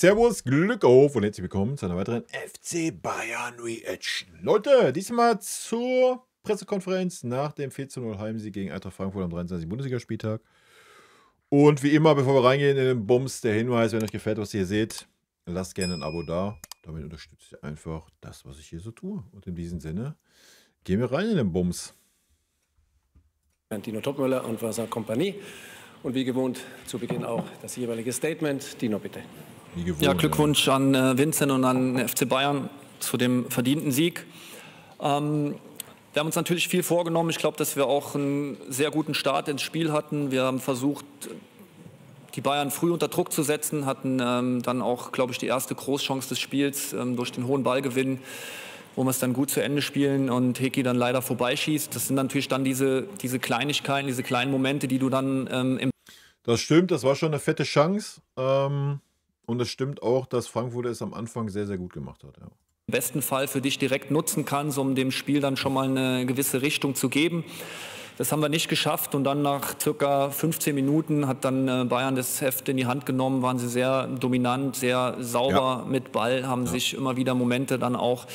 Servus, Glück auf und herzlich willkommen zu einer weiteren FC Bayern Reaction. Leute, diesmal zur Pressekonferenz nach dem 4:0 Heimsieg gegen Eintracht Frankfurt am 23. Bundesligaspieltag. Und wie immer, bevor wir reingehen in den Bums, der Hinweis, wenn euch gefällt, was ihr hier seht, lasst gerne ein Abo da. Damit unterstützt ihr einfach das, was ich hier so tue. Und in diesem Sinne gehen wir rein in den Bums. Dino Topmöller und Vincent Kompanie. Und wie gewohnt zu Beginn auch das jeweilige Statement. Dino, bitte. Wie gewohnt, ja, Glückwunsch an Vincent und an den FC Bayern zu dem verdienten Sieg. Wir haben uns natürlich viel vorgenommen. Ich glaube, dass wir auch einen sehr guten Start ins Spiel hatten. Wir haben versucht, die Bayern früh unter Druck zu setzen, hatten dann auch, glaube ich, die erste Großchance des Spiels durch den hohen Ballgewinn, wo wir es dann gut zu Ende spielen und Heki dann leider vorbeischießt. Das sind natürlich dann diese Kleinigkeiten, diese kleinen Momente, die du dann im... Das stimmt, das war schon eine fette Chance. Und es stimmt auch, dass Frankfurt es am Anfang sehr, sehr gut gemacht hat. Ja. Im besten Fall für dich direkt nutzen kannst, um dem Spiel dann schon mal eine gewisse Richtung zu geben. Das haben wir nicht geschafft und dann nach circa 15 Minuten hat dann Bayern das Heft in die Hand genommen, waren sie sehr dominant, sehr sauber mit Ball, haben sich immer wieder Momente dann auch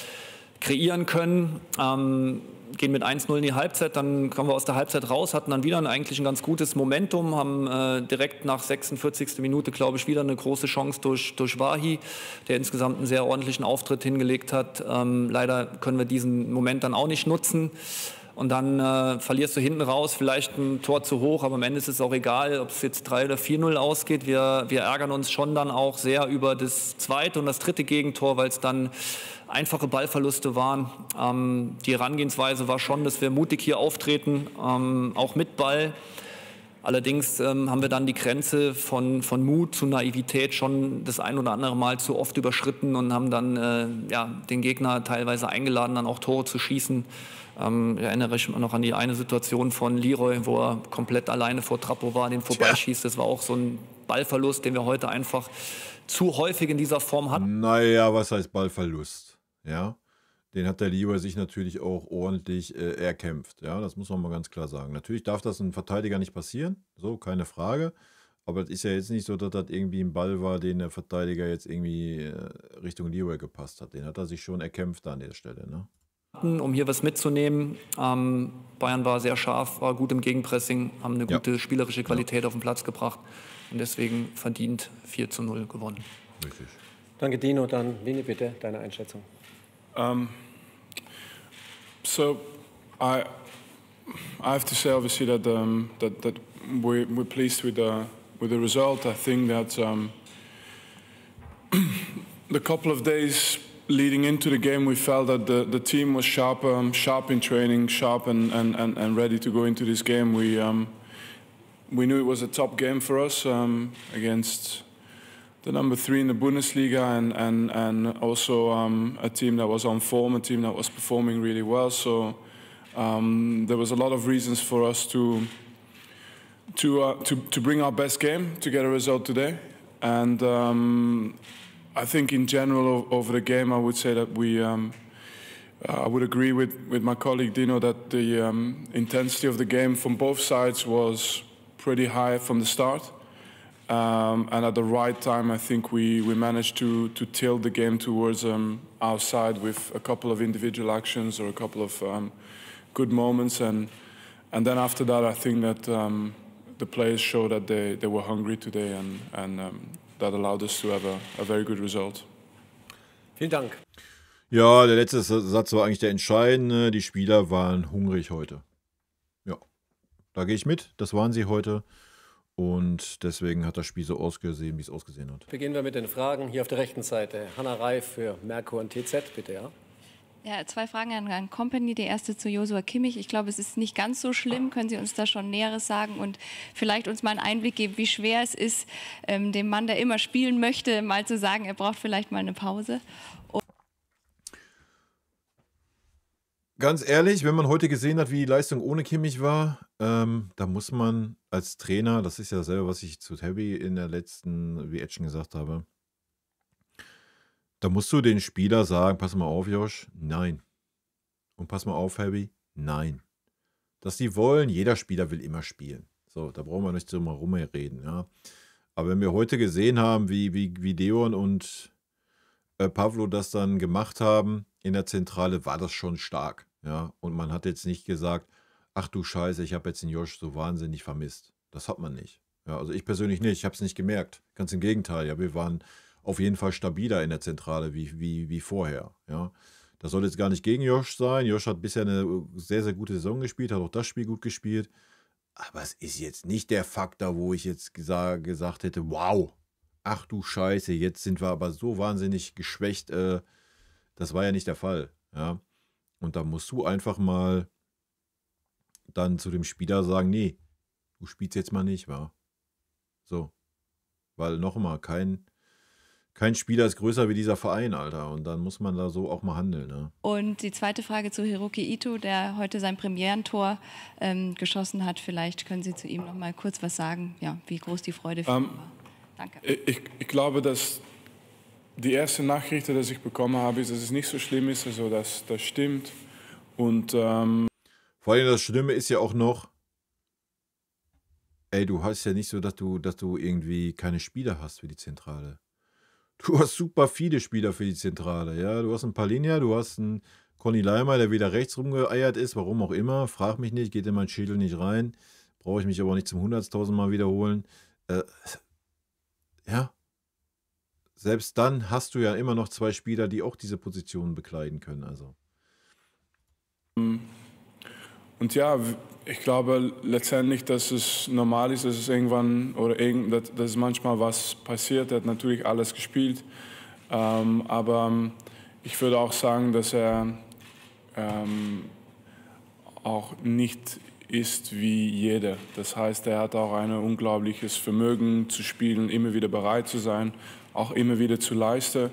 kreieren können. Gehen mit 1:0 in die Halbzeit, dann kommen wir aus der Halbzeit raus, hatten dann wieder eigentlich ein ganz gutes Momentum, haben direkt nach 46. Minute, glaube ich, wieder eine große Chance durch Wahi, der insgesamt einen sehr ordentlichen Auftritt hingelegt hat. Leider können wir diesen Moment dann auch nicht nutzen. Und dann verlierst du hinten raus, vielleicht ein Tor zu hoch, aber am Ende ist es auch egal, ob es jetzt 3 oder 4:0 ausgeht. Wir ärgern uns schon dann auch sehr über das zweite und das dritte Gegentor, weil es dann einfache Ballverluste waren. Die Herangehensweise war schon, dass wir mutig hier auftreten, auch mit Ball. Allerdings haben wir dann die Grenze von Mut zu Naivität schon das ein oder andere Mal zu oft überschritten und haben dann den Gegner teilweise eingeladen, dann auch Tore zu schießen. Ich erinnere mich noch an die eine Situation von Leroy, wo er komplett alleine vor Trappo war, den vorbeischießt. Das war auch so ein Ballverlust, den wir heute einfach zu häufig in dieser Form hatten. Naja, was heißt Ballverlust? Ja, den hat der Leroy sich natürlich auch ordentlich erkämpft. Ja, das muss man mal ganz klar sagen. Natürlich darf das einem Verteidiger nicht passieren, so, keine Frage. Aber es ist ja jetzt nicht so, dass das irgendwie ein Ball war, den der Verteidiger jetzt irgendwie Richtung Leroy gepasst hat. Den hat er sich schon erkämpft an der Stelle, ne? Um hier was mitzunehmen. Bayern war sehr scharf, war gut im Gegenpressing, haben eine gute spielerische Qualität auf den Platz gebracht und deswegen verdient 4:0 gewonnen. Richtig. Danke, Dino. Dann Vini, bitte, deine Einschätzung. So I have to say obviously that that we're pleased with the result. I think that the couple of days leading into the game, we felt that the team was sharp in training, sharp and ready to go into this game. We knew it was a top game for us against the number 3 in the Bundesliga and also a team that was on form, a team that was performing really well. So there was a lot of reasons for us to bring our best game to get a result today. And I think in general over the game, I would say that I would agree with my colleague Dino that the intensity of the game from both sides was pretty high from the start. And at the right time, I think we managed to tilt the game towards our side with a couple of individual actions or a couple of good moments. And then after that, I think that the players showed that they were hungry today and that allowed us to have a very good result. Vielen Dank. Ja, der letzte Satz war eigentlich der entscheidende. Die Spieler waren hungrig heute. Ja, da gehe ich mit. Das waren sie heute. Und deswegen hat das Spiel so ausgesehen, wie es ausgesehen hat. Beginnen wir mit den Fragen. Hier auf der rechten Seite Hannah Reif für Merkur und TZ, bitte, ja. Ja, 2 Fragen an Kompanie. Die erste zu Joshua Kimmich. Ich glaube, es ist nicht ganz so schlimm. Können Sie uns da schon Näheres sagen und vielleicht uns mal einen Einblick geben, wie schwer es ist, dem Mann, der immer spielen möchte, mal zu sagen, er braucht vielleicht mal eine Pause? Ganz ehrlich, wenn man heute gesehen hat, wie die Leistung ohne Kimmich war, da muss man als Trainer, das ist ja dasselbe, was ich zu Tabby in der letzten Reaction gesagt habe, da musst du den Spieler sagen, pass mal auf, Josh, nein. Und pass mal auf, Herbie, nein. Dass die wollen, jeder Spieler will immer spielen. So, da brauchen wir nicht drum herum reden, ja. Aber wenn wir heute gesehen haben, wie Deon und Pavlo das dann gemacht haben in der Zentrale, war das schon stark. Ja? Und man hat jetzt nicht gesagt, ach du Scheiße, ich habe jetzt den Josh so wahnsinnig vermisst. Das hat man nicht. Ja, also ich persönlich nicht, ich habe es nicht gemerkt. Ganz im Gegenteil, ja, wir waren auf jeden Fall stabiler in der Zentrale wie vorher. Ja. Das soll jetzt gar nicht gegen Josh sein. Josh hat bisher eine sehr, sehr gute Saison gespielt, hat auch das Spiel gut gespielt. Aber es ist jetzt nicht der Faktor, wo ich jetzt gesagt hätte, wow, ach du Scheiße, jetzt sind wir aber so wahnsinnig geschwächt. Das war ja nicht der Fall. Ja. Und da musst du einfach mal dann zu dem Spieler sagen, nee, du spielst jetzt mal nicht, wa? So. Weil nochmal, kein Spieler ist größer wie dieser Verein, Alter. Und dann muss man da so auch mal handeln. Ne? Und die zweite Frage zu Hiroki Ito, der heute sein Premierentor geschossen hat. Vielleicht können Sie zu ihm noch mal kurz was sagen, ja, wie groß die Freude für ihn war. Danke. Ich glaube, dass die erste Nachricht, die ich bekommen habe, ist, dass es nicht so schlimm ist. Also das stimmt. Und vor allem das Schlimme ist ja auch noch, ey, du hast ja nicht so, dass du irgendwie keine Spieler hast für die Zentrale. Du hast super viele Spieler für die Zentrale, ja. Du hast einen Palinja, du hast einen Conny Leimer, der wieder rechts rumgeeiert ist, warum auch immer. Frag mich nicht, geht in meinen Schädel nicht rein. Brauche ich mich aber nicht zum 100.000 Mal wiederholen. Ja. Selbst dann hast du ja immer noch zwei Spieler, die auch diese Positionen bekleiden können, also. Und ja, ich glaube letztendlich, dass es normal ist, dass es irgendwann dass manchmal was passiert. Er hat natürlich alles gespielt, aber ich würde auch sagen, dass er auch nicht ist wie jeder. Das heißt, er hat auch ein unglaubliches Vermögen zu spielen, immer wieder bereit zu sein, auch immer wieder zu leisten.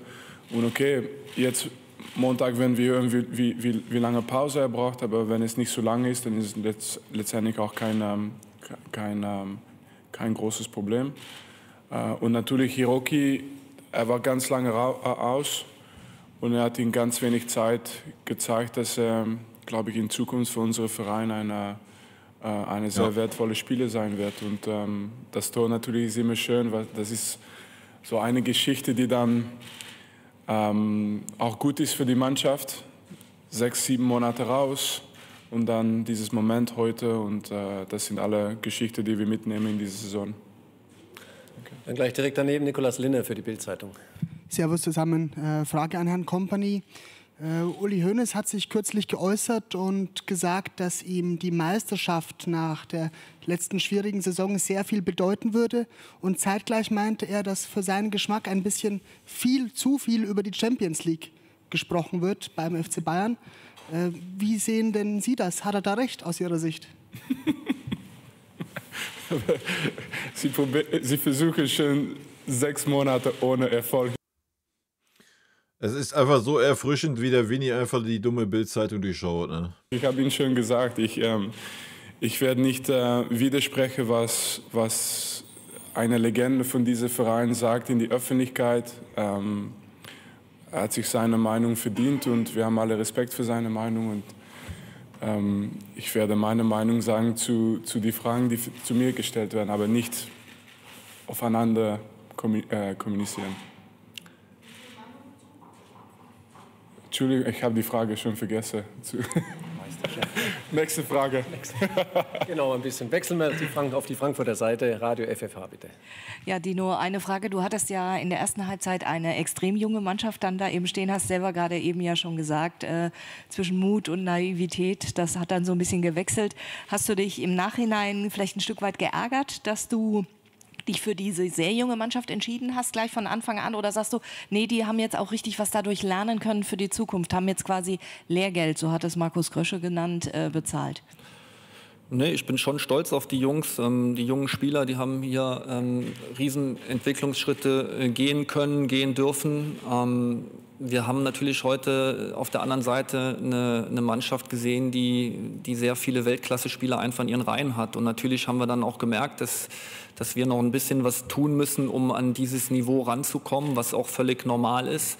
Und okay, jetzt Montag werden wir irgendwie, wie lange Pause er braucht, aber wenn es nicht so lange ist, dann ist es letztendlich auch kein großes Problem. Und natürlich Hiroki, er war ganz lange aus und er hat in ganz wenig Zeit gezeigt, dass er, glaube ich, in Zukunft für unseren Verein eine sehr wertvolle Spieler sein wird. Und das Tor natürlich ist immer schön, weil das ist so eine Geschichte, die dann auch gut ist für die Mannschaft. 6, 7 Monate raus und dann dieses Moment heute und das sind alle Geschichten, die wir mitnehmen in diese Saison. Okay. Dann gleich direkt daneben Nikolaus Linne für die Bild-Zeitung. Servus zusammen. Frage an Herrn Kompany. Uli Hoeneß hat sich kürzlich geäußert und gesagt, dass ihm die Meisterschaft nach der letzten schwierigen Saison sehr viel bedeuten würde. Und zeitgleich meinte er, dass für seinen Geschmack ein bisschen zu viel über die Champions League gesprochen wird beim FC Bayern. Wie sehen denn Sie das? Hat er da recht aus Ihrer Sicht? Sie versuchen schon 6 Monate ohne Erfolg. Es ist einfach so erfrischend, wie der Winnie einfach die dumme Bild-Zeitung durchschaut. Ne? Ich habe Ihnen schon gesagt, ich werde nicht widersprechen, was eine Legende von diesem Verein sagt in die Öffentlichkeit. Er hat sich seine Meinung verdient und wir haben alle Respekt für seine Meinung. Und ich werde meine Meinung sagen zu den Fragen, die zu mir gestellt werden, aber nicht aufeinander kommunizieren. Entschuldigung, ich habe die Frage schon vergessen. Nächste Frage. Genau, ein bisschen wechseln wir auf die Frankfurter Seite. Radio FFH, bitte. Ja, Dino, eine Frage. Du hattest ja in der ersten Halbzeit eine extrem junge Mannschaft dann da eben stehen, hast selber gerade eben ja schon gesagt, zwischen Mut und Naivität, das hat dann so ein bisschen gewechselt. Hast du dich im Nachhinein vielleicht ein Stück weit geärgert, dass du dich für diese sehr junge Mannschaft entschieden hast, gleich von Anfang an? Oder sagst du, nee, die haben jetzt auch richtig was dadurch lernen können für die Zukunft, haben jetzt quasi Lehrgeld, so hat es Markus Krösche genannt, bezahlt? Nee, ich bin schon stolz auf die Jungs. Die jungen Spieler, die haben hier riesen Entwicklungsschritte gehen können, gehen dürfen. Wir haben natürlich heute auf der anderen Seite eine Mannschaft gesehen, die sehr viele Weltklasse-Spieler einfach in ihren Reihen hat. Und natürlich haben wir dann auch gemerkt, dass wir noch ein bisschen was tun müssen, um an dieses Niveau ranzukommen, was auch völlig normal ist.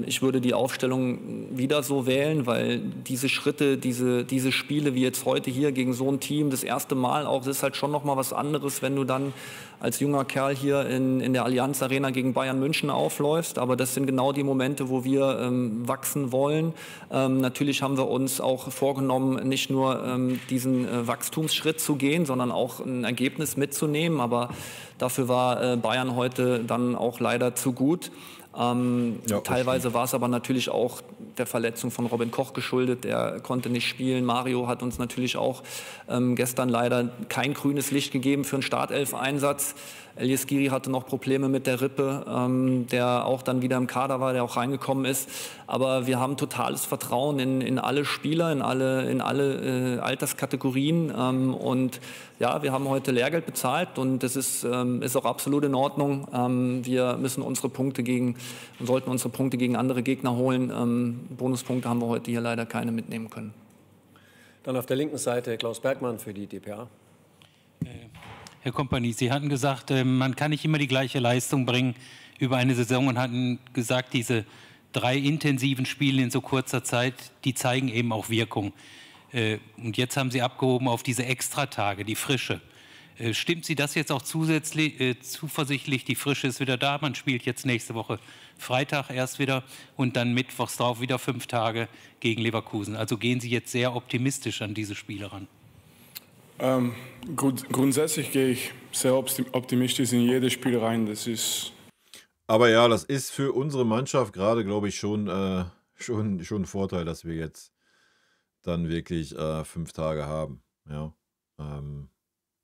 Ich würde die Aufstellung wieder so wählen, weil diese Schritte, diese Spiele wie jetzt heute hier gegen so ein Team, das erste Mal auch, das ist halt schon noch mal was anderes, wenn du dann als junger Kerl hier in der Allianz Arena gegen Bayern München aufläufst. Aber das sind genau die Momente, wo wir wachsen wollen. Natürlich haben wir uns auch vorgenommen, nicht nur diesen Wachstumsschritt zu gehen, sondern auch ein Ergebnis mitzunehmen. Aber dafür war Bayern heute dann auch leider zu gut. Teilweise war es aber natürlich auch der Verletzung von Robin Koch geschuldet. Der konnte nicht spielen. Mario hat uns natürlich auch gestern leider kein grünes Licht gegeben für einen Startelf-Einsatz. Elias Giri hatte noch Probleme mit der Rippe, der auch dann wieder im Kader war, der auch reingekommen ist. Aber wir haben totales Vertrauen in alle Spieler, in alle Alterskategorien. Und ja, wir haben heute Lehrgeld bezahlt und das ist auch absolut in Ordnung. Wir müssen sollten unsere Punkte gegen andere Gegner holen. Bonuspunkte haben wir heute hier leider keine mitnehmen können. Dann auf der linken Seite Klaus Bergmann für die dpa. Herr Kompanie, Sie hatten gesagt, man kann nicht immer die gleiche Leistung bringen über eine Saison und hatten gesagt, diese 3 intensiven Spiele in so kurzer Zeit, die zeigen eben auch Wirkung. Und jetzt haben Sie abgehoben auf diese Extratage, die Frische. Stimmt Sie das jetzt auch zusätzlich zuversichtlich? Die Frische ist wieder da, man spielt jetzt nächste Woche Freitag erst wieder und dann mittwochs drauf wieder 5 Tage gegen Leverkusen. Also gehen Sie jetzt sehr optimistisch an diese Spiele ran? Grundsätzlich gehe ich sehr optimistisch in jedes Spiel rein. Aber ja, das ist für unsere Mannschaft gerade, glaube ich, schon ein Vorteil, dass wir jetzt dann wirklich 5 Tage haben. Ja.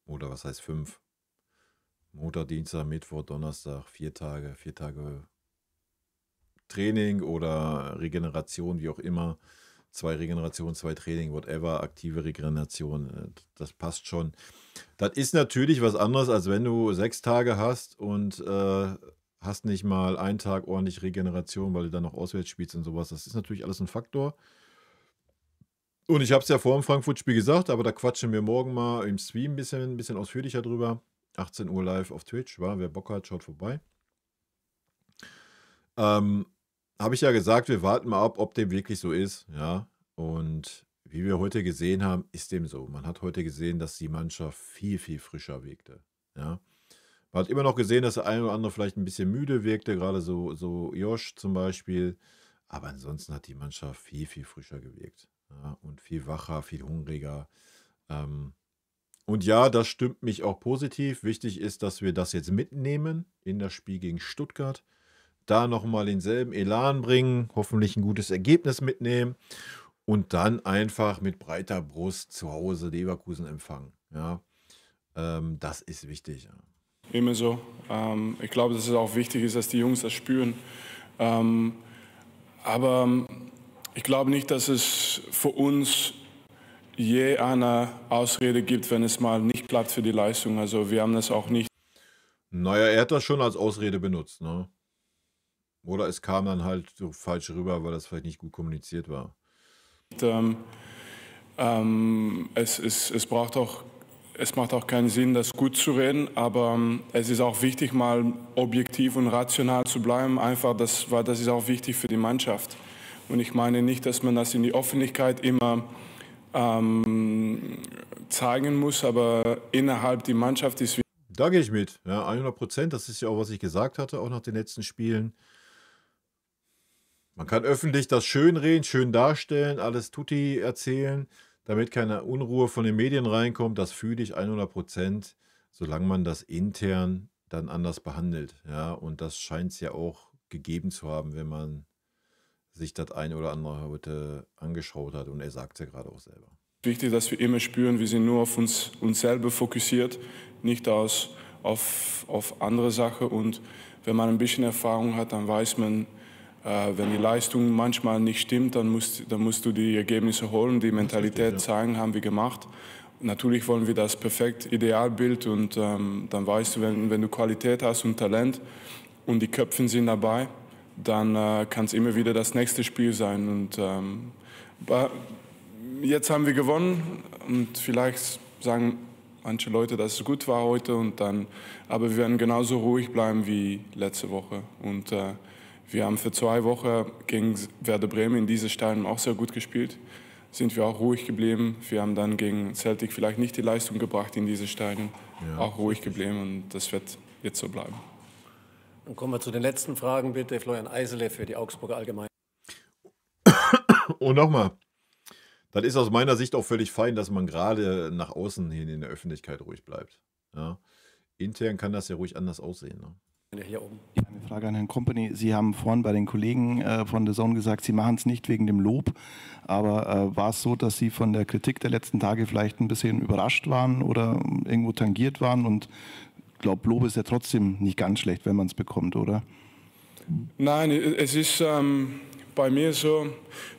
Oder was heißt 5? Montag, Dienstag, Mittwoch, Donnerstag, 4 Tage. 4 Tage Training oder Regeneration, wie auch immer. 2 Regenerationen, 2 Training, whatever, aktive Regeneration, das passt schon. Das ist natürlich was anderes, als wenn du 6 Tage hast und hast nicht mal einen Tag ordentlich Regeneration, weil du dann noch auswärts spielst und sowas. Das ist natürlich alles ein Faktor. Und ich habe es ja vor dem Frankfurt-Spiel gesagt, aber da quatschen wir morgen mal im Stream ein bisschen ausführlicher drüber. 18 Uhr live auf Twitch, wer Bock hat, schaut vorbei. Habe ich ja gesagt, wir warten mal ab, ob dem wirklich so ist. Ja, und wie wir heute gesehen haben, ist dem so. Man hat heute gesehen, dass die Mannschaft viel, viel frischer wirkte. Ja, man hat immer noch gesehen, dass der eine oder andere vielleicht ein bisschen müde wirkte, gerade so Josh zum Beispiel. Aber ansonsten hat die Mannschaft viel, viel frischer gewirkt. Ja, und viel wacher, viel hungriger. Und ja, das stimmt mich auch positiv. Wichtig ist, dass wir das jetzt mitnehmen in das Spiel gegen Stuttgart. Da nochmal denselben Elan bringen, hoffentlich ein gutes Ergebnis mitnehmen und dann einfach mit breiter Brust zu Hause Leverkusen empfangen. Ja, das ist wichtig. Ja. Immer so. Ich glaube, dass es auch wichtig ist, dass die Jungs das spüren. Aber ich glaube nicht, dass es für uns je eine Ausrede gibt, wenn es mal nicht klappt für die Leistung. Also wir haben das auch nicht. Naja, er hat das schon als Ausrede benutzt, ne? Oder es kam dann halt so falsch rüber, weil das vielleicht nicht gut kommuniziert war. Es macht auch keinen Sinn, das gut zu reden, aber es ist auch wichtig, mal objektiv und rational zu bleiben, einfach, weil das ist auch wichtig für die Mannschaft. Und ich meine nicht, dass man das in die Öffentlichkeit immer zeigen muss, aber innerhalb der Mannschaft ist wichtig. Da gehe ich mit, ja, 100%. Das ist ja auch, was ich gesagt hatte, auch nach den letzten Spielen. Man kann öffentlich das schön reden, schön darstellen, alles tutti erzählen, damit keine Unruhe von den Medien reinkommt. Das fühle ich 100%, solange man das intern dann anders behandelt. Ja, und das scheint es ja auch gegeben zu haben, wenn man sich das eine oder andere heute angeschaut hat. Und er sagt es ja gerade auch selber. Wichtig, dass wir immer spüren, wir sind nur auf uns selber fokussiert, nicht auf andere Sachen. Und wenn man ein bisschen Erfahrung hat, dann weiß man, wenn die Leistung manchmal nicht stimmt, dann musst du die Ergebnisse holen, die Mentalität zeigen, haben wir gemacht. Natürlich wollen wir das perfekt Idealbild und dann weißt du, wenn du Qualität hast und Talent und die Köpfe sind dabei, dann kann es immer wieder das nächste Spiel sein. Und jetzt haben wir gewonnen und vielleicht sagen manche Leute, dass es gut war heute. Aber wir werden genauso ruhig bleiben wie letzte Woche. Und wir haben für 2 Wochen gegen Werder Bremen in diesem Stadion auch sehr gut gespielt. sind wir auch ruhig geblieben. Wir haben dann gegen Celtic vielleicht nicht die Leistung gebracht in diese Stadion, auch ruhig geblieben und das wird jetzt so bleiben. Dann kommen wir zu den letzten Fragen, bitte. Florian Eisele für die Augsburger Allgemeine. Und nochmal, das ist aus meiner Sicht auch völlig fein, dass man gerade nach außen hin in der Öffentlichkeit ruhig bleibt. Ja. Intern kann das ja ruhig anders aussehen. Ne? Hier oben. Ja, eine Frage an Herrn Company. Sie haben vorhin bei den Kollegen von The Zone gesagt, Sie machen es nicht wegen dem Lob. Aber war es so, dass Sie von der Kritik der letzten Tage vielleicht ein bisschen überrascht waren oder irgendwo tangiert waren? Und ich glaube, Lob ist ja trotzdem nicht ganz schlecht, wenn man es bekommt, oder? Nein, es ist bei mir so,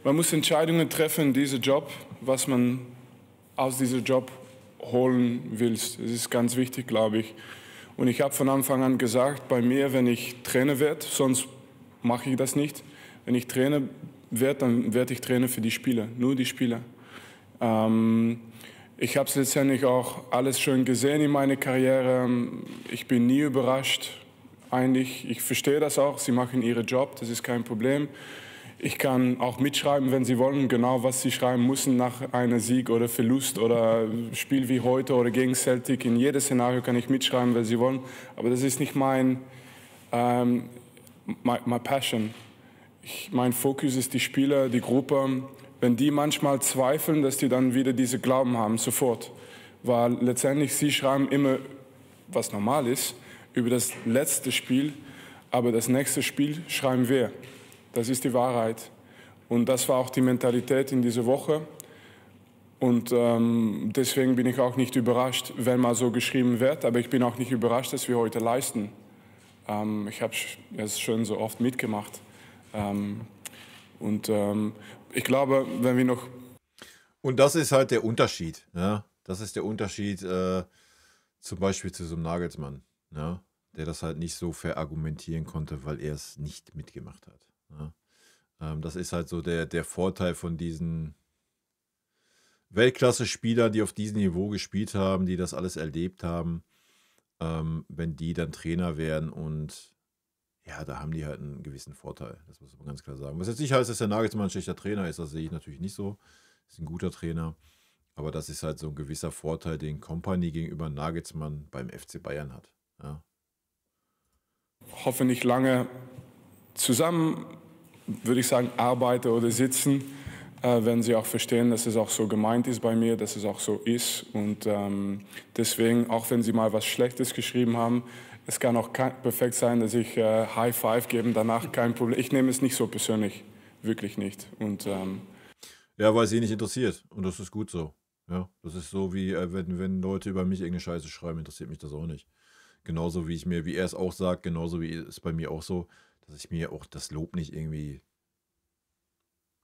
man muss Entscheidungen treffen in diesem Job, was man aus diesem Job holen will. Das ist ganz wichtig, glaube ich. Und ich habe von Anfang an gesagt, bei mir, wenn ich Trainer werde, sonst mache ich das nicht. Wenn ich Trainer werde, dann werde ich Trainer für die Spieler, nur die Spieler. Ich habe es letztendlich auch alles schon gesehen in meiner Karriere. Ich bin nie überrascht, eigentlich. Ich verstehe das auch, sie machen ihren Job, das ist kein Problem. Ich kann auch mitschreiben, wenn Sie wollen, genau was Sie schreiben müssen nach einem Sieg oder Verlust oder Spiel wie heute oder gegen Celtic. In jedem Szenario kann ich mitschreiben, wenn Sie wollen. Aber das ist nicht mein Passion. Mein Fokus ist die Spieler, die Gruppe. Wenn die manchmal zweifeln, dass die dann wieder diese Glauben haben, sofort. Weil letztendlich Sie schreiben immer, was normal ist, über das letzte Spiel. Aber das nächste Spiel schreiben wir. Das ist die Wahrheit. Und das war auch die Mentalität in dieser Woche. Und deswegen bin ich auch nicht überrascht, wenn mal so geschrieben wird. Aber ich bin auch nicht überrascht, dass wir heute leisten. Ich habe es schon so oft mitgemacht. Ich glaube, wenn wir noch... Und das ist halt der Unterschied. Ja? Das ist der Unterschied zum Beispiel zu so einem Nagelsmann, ja? Der das halt nicht so verargumentieren konnte, weil er es nicht mitgemacht hat. Ja. Das ist halt so der Vorteil von diesen Weltklasse-Spielern, die auf diesem Niveau gespielt haben, die das alles erlebt haben, wenn die dann Trainer werden und ja, da haben die halt einen gewissen Vorteil, das muss man ganz klar sagen. Was jetzt nicht heißt, dass der Nagelsmann ein schlechter Trainer ist, das sehe ich natürlich nicht so, ist ein guter Trainer, aber das ist halt so ein gewisser Vorteil, den Kompany gegenüber Nagelsmann beim FC Bayern hat. Ja. Hoffentlich lange zusammen, würde ich sagen, arbeiten oder sitzen, wenn sie auch verstehen, dass es auch so gemeint ist bei mir, dass es auch so ist. Und deswegen, auch wenn sie mal was Schlechtes geschrieben haben, es kann auch perfekt sein, dass ich High Five gebe, danach kein Problem. Ich nehme es nicht so persönlich, wirklich nicht. Und, ja, weil es sie nicht interessiert und das ist gut so. Ja, das ist so, wie wenn Leute über mich irgendeine Scheiße schreiben, interessiert mich das auch nicht. Genauso wie er es auch sagt, genauso wie es bei mir auch so, dass ich mir auch das Lob nicht irgendwie,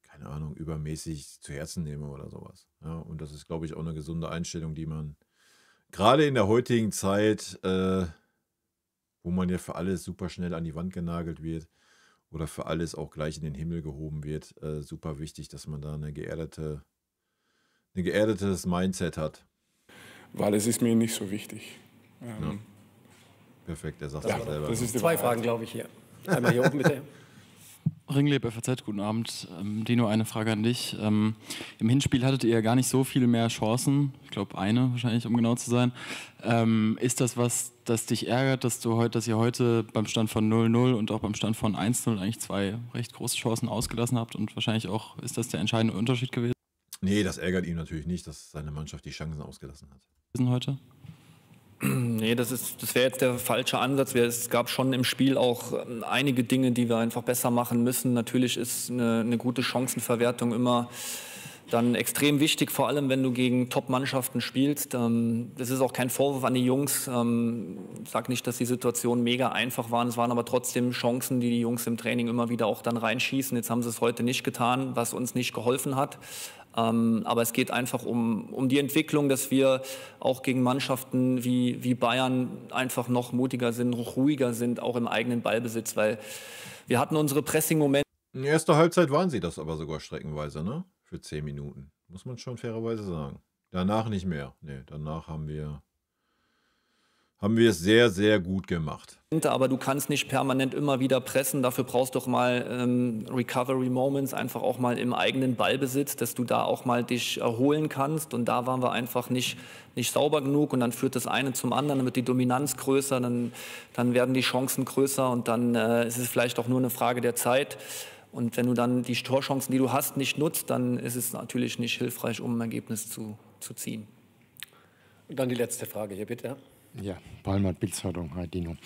keine Ahnung, übermäßig zu Herzen nehme oder sowas. Ja, und das ist, glaube ich, auch eine gesunde Einstellung, die man gerade in der heutigen Zeit, wo man ja für alles super schnell an die Wand genagelt wird oder für alles auch gleich in den Himmel gehoben wird, super wichtig, dass man da ein geerdetes Mindset hat. Weil es ist mir nicht so wichtig. Ja. Perfekt, er sagt es selber. Das ist zwei Fragen, glaube ich, hier. Einmal hier oben, bitte. Ringleb, FAZ, guten Abend. Dino, eine Frage an dich. Im Hinspiel hattet ihr ja gar nicht so viele mehr Chancen. Ich glaube, eine wahrscheinlich, um genau zu sein. Ist das was, das dich ärgert, dass ihr heute beim Stand von 0-0 und auch beim Stand von 1-0 eigentlich zwei recht große Chancen ausgelassen habt? Und wahrscheinlich auch, ist das der entscheidende Unterschied gewesen? Nee, das ärgert ihn natürlich nicht, dass seine Mannschaft die Chancen ausgelassen hat. Heute? Nee, das wäre jetzt der falsche Ansatz. Es gab schon im Spiel auch einige Dinge, die wir einfach besser machen müssen. Natürlich ist eine gute Chancenverwertung immer dann extrem wichtig, vor allem wenn du gegen Top-Mannschaften spielst. Das ist auch kein Vorwurf an die Jungs. Ich sage nicht, dass die Situationen mega einfach waren. Es waren aber trotzdem Chancen, die Jungs im Training immer wieder auch dann reinschießen. Jetzt haben sie es heute nicht getan, was uns nicht geholfen hat. Aber es geht einfach um die Entwicklung, dass wir auch gegen Mannschaften wie Bayern einfach noch mutiger sind, ruhiger sind, auch im eigenen Ballbesitz, weil wir hatten unsere Pressing-Momente. In erster Halbzeit waren sie das aber sogar streckenweise, ne? Für 10 Minuten, muss man schon fairerweise sagen. Danach nicht mehr. Nee, danach haben wir haben wir es sehr, sehr gut gemacht. Aber du kannst nicht permanent immer wieder pressen. Dafür brauchst du auch mal Recovery Moments, einfach auch mal im eigenen Ballbesitz, dass du da auch mal dich erholen kannst. Und da waren wir einfach nicht sauber genug. Und dann führt das eine zum anderen, dann wird die Dominanz größer, dann werden die Chancen größer. Und dann ist es vielleicht auch nur eine Frage der Zeit. Und wenn du dann die Torchancen, die du hast, nicht nutzt, dann ist es natürlich nicht hilfreich, um ein Ergebnis zu ziehen. Und dann die letzte Frage hier, bitte. Ja, Palmat Bildzeitung, hi Dino.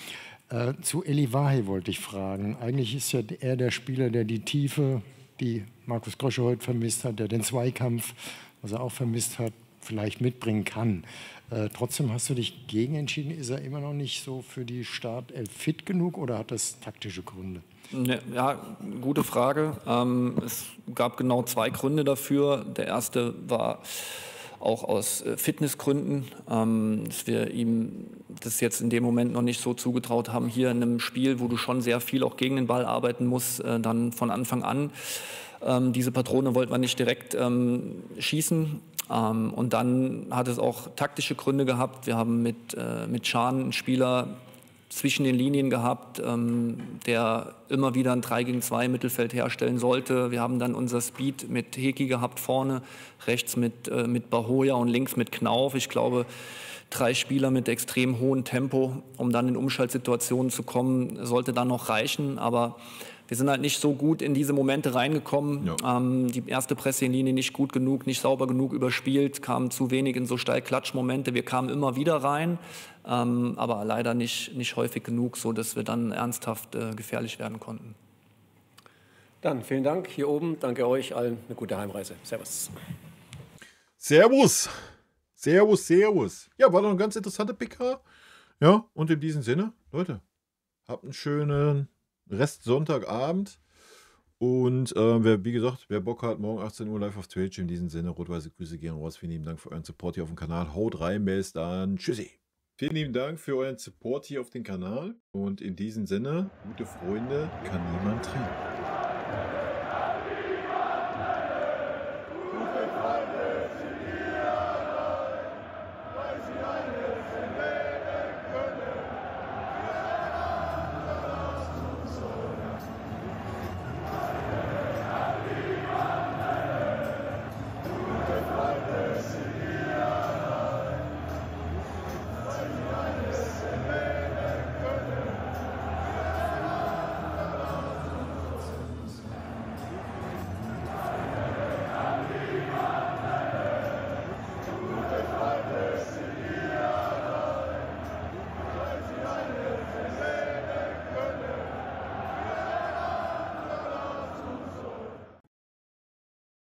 Zu Eli Wahi wollte ich fragen. Eigentlich ist ja er der Spieler, der die Tiefe, die Markus Grösche heute vermisst hat, der den Zweikampf, was er auch vermisst hat, vielleicht mitbringen kann. Trotzdem hast du dich gegen entschieden. Ist er immer noch nicht so für die Startelf fit genug oder hat das taktische Gründe? Ja, gute Frage. Es gab genau 2 Gründe dafür. Der erste war auch aus Fitnessgründen, dass wir ihm das jetzt in dem Moment noch nicht so zugetraut haben, hier in einem Spiel, wo du schon sehr viel auch gegen den Ball arbeiten musst, dann von Anfang an. Diese Patrone wollten wir nicht direkt schießen. Und dann hat es auch taktische Gründe gehabt. Wir haben mit Can einen Spieler zwischen den Linien gehabt, der immer wieder ein 3-gegen-2 Mittelfeld herstellen sollte. Wir haben dann unser Speed mit Heki gehabt vorne, rechts mit Bahoja und links mit Knauf. Ich glaube, 3 Spieler mit extrem hohem Tempo, um dann in Umschaltsituationen zu kommen, sollte dann noch reichen. Aber wir sind halt nicht so gut in diese Momente reingekommen. Ja. Die erste Presslinie nicht gut genug, nicht sauber genug überspielt, kamen zu wenig in so Steil-Klatsch-Momente. Wir kamen immer wieder rein, aber leider nicht häufig genug, sodass wir dann ernsthaft gefährlich werden konnten. Dann vielen Dank hier oben. Danke euch allen. Eine gute Heimreise. Servus. Servus. Servus, servus. Ja, war doch ein ganz interessanter PK. Ja, und in diesem Sinne, Leute, habt einen schönen Rest Sonntagabend. Und wie gesagt, wer Bock hat, morgen 18 Uhr live auf Twitch. In diesem Sinne, rot-weiße Grüße gehen raus. Vielen lieben Dank für euren Support hier auf dem Kanal. Haut rein, bis dann. Tschüssi. Vielen lieben Dank für euren Support hier auf dem Kanal. Und in diesem Sinne, gute Freunde kann niemand trennen.